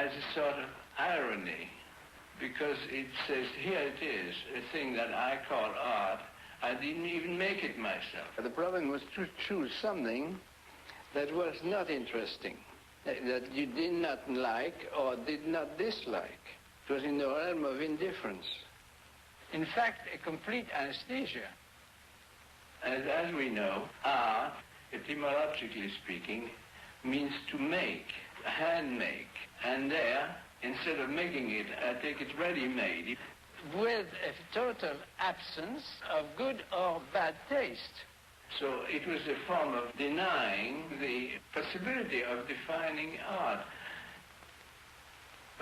has a sort of irony, because it says, here it is, a thing that I call art. I didn't even make it myself. The problem was to choose something that was not interesting, that you did not like or did not dislike. It was in the realm of indifference. In fact, a complete anesthesia. As we know, art, etymologically speaking, means to make, hand make. And there, instead of making it, I take it ready-made. With a total absence of good or bad taste. So it was a form of denying the possibility of defining art,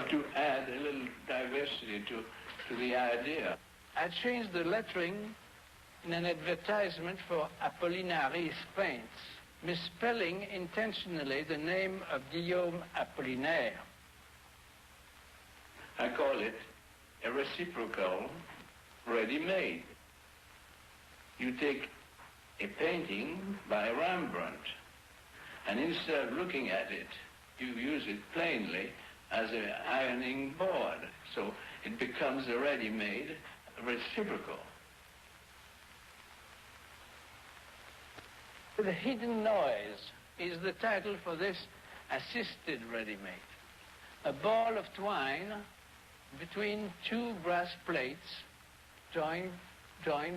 to add a little diversity to the idea. I changed the lettering in an advertisement for Apollinaris paints, misspelling intentionally the name of Guillaume Apollinaire. I call it a reciprocal ready-made. You take a painting by Rembrandt, and instead of looking at it, you use it plainly as an ironing board. So it becomes a ready-made reciprocal. The hidden noise is the title for this assisted ready-made. A ball of twine between two brass plates joined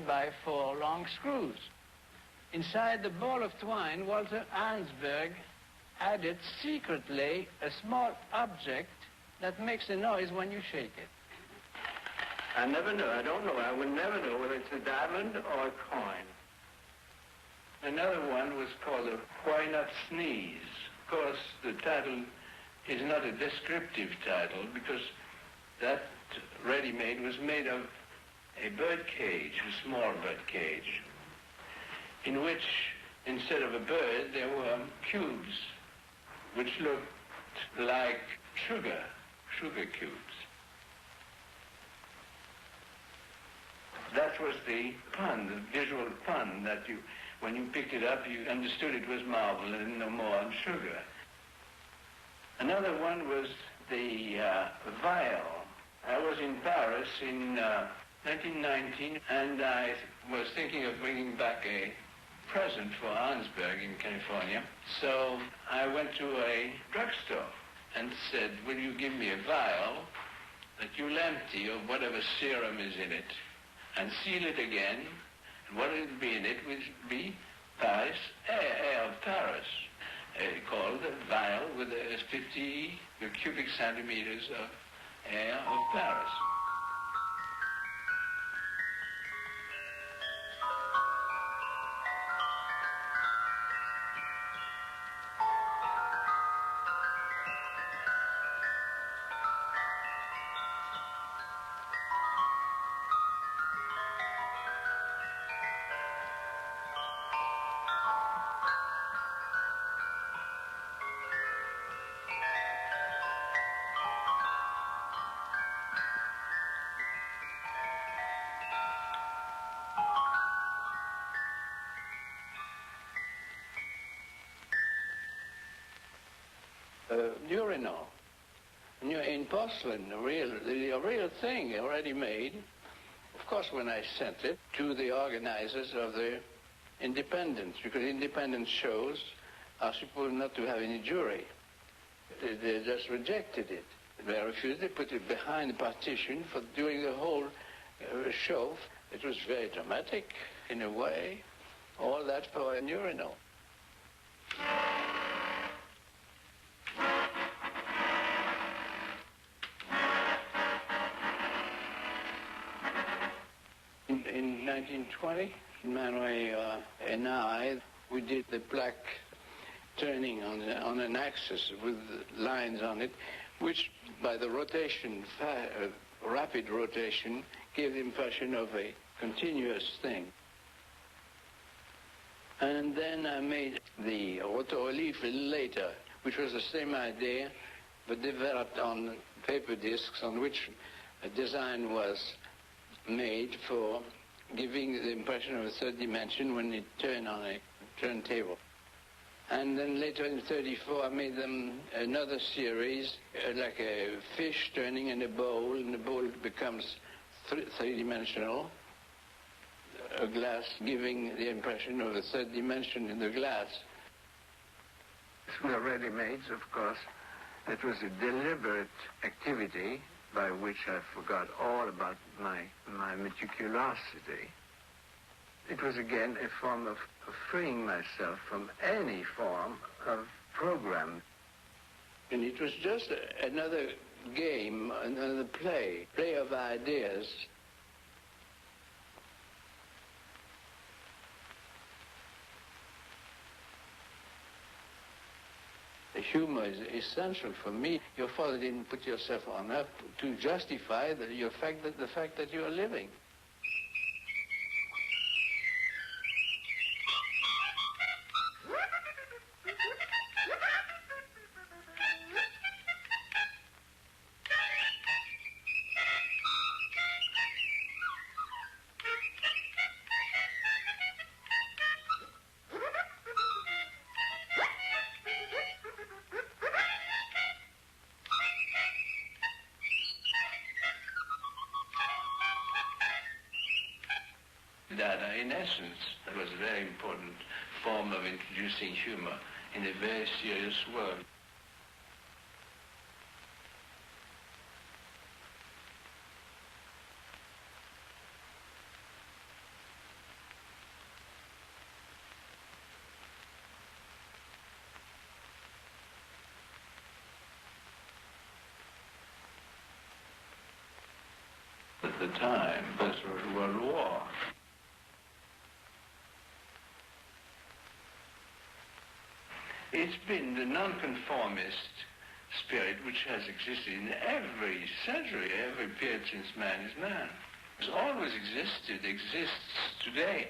by 4 long screws. Inside the ball of twine, Walter Arnsberg added secretly a small object that makes a noise when you shake it. I never know. I don't know. I would never know whether it's a diamond or a coin. Another one was called a Why Not Sneeze. Of course, the title is not a descriptive title because that ready-made was made of a bird cage, a small bird cage, in which, instead of a bird, there were cubes, which looked like sugar cubes. That was the pun, the visual pun, that when you picked it up, you understood it was marble and no more than sugar. Another one was the vial. I was in Paris in 1919, and I was thinking of bringing back a present for Arnsberg in California. So I went to a drugstore and said, will you give me a vial that you'll empty of whatever serum is in it and seal it again, and what will be in it will be Paris, air of Paris, called a vial with 50 cubic centimeters of air of Paris. Urinal. In porcelain, the real thing already made. Of course, when I sent it to the organizers of the Independence, because independent shows are supposed not to have any jury. They just rejected it. They refused. They put it behind the partition for doing the whole show. It was very dramatic in a way. All that for a urinal. In 1920, Manuel and I, we did the black turning on an axis with lines on it, which by the rotation, rapid rotation, gave the impression of a continuous thing. And then I made the auto relief a little later, which was the same idea, but developed on paper discs on which a design was made for giving the impression of a third dimension when it turned on a turntable. And then later in 34, I made them another series, like a fish turning in a bowl, and the bowl becomes three-dimensional. A glass giving the impression of a third dimension in the glass. The ready-mades, of course, it was a deliberate activity by which I forgot all about my meticulosity. It was again a form of freeing myself from any form of program. And it was just another game, another play of ideas. Humor is essential for me. Your father didn't put yourself on earth to justify the fact that you are living. Dada, in essence, was a very important form of introducing humor in a very serious world. At the time, First World War. It's been the nonconformist spirit which has existed in every century, every period since man is man. It's always existed, exists today.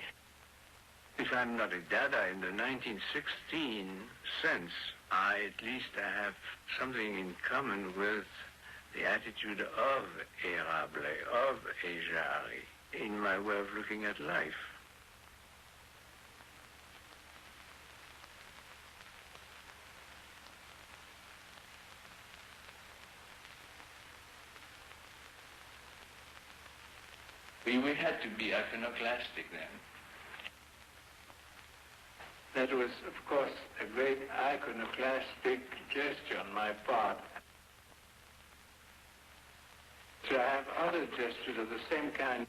If I'm not a Dada in the 1916 sense, at least I have something in common with the attitude of Érable, of Jarry, in my way of looking at life. We had to be iconoclastic then. That was, of course, a great iconoclastic gesture on my part. So I have other gestures of the same kind.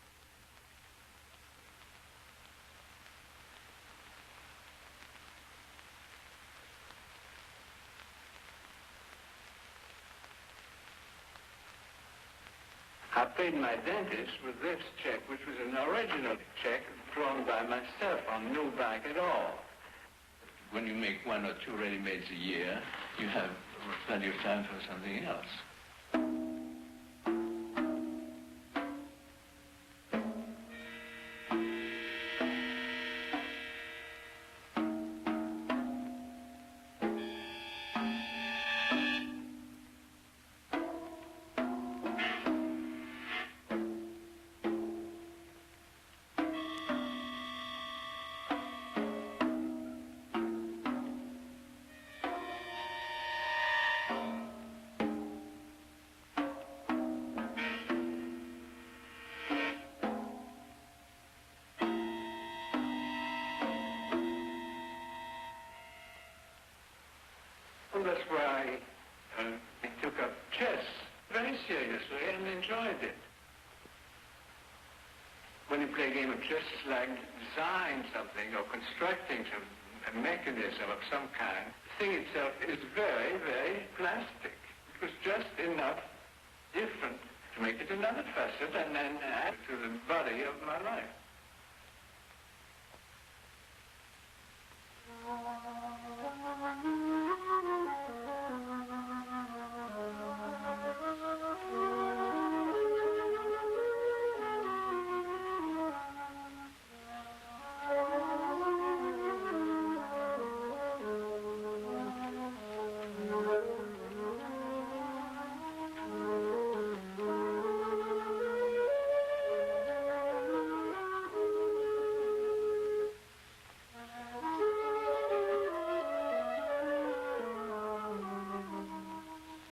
I paid my dentist with this check, which was an original check drawn by myself on no back at all. When you make one or two ready-mades a year, you have plenty of time for something else. That's why I took up chess very seriously and enjoyed it. When you play a game of chess, it's like designing something or constructing a mechanism of some kind. The thing itself is very, very plastic. It was just enough different to make it another facet and then add to the body of my life.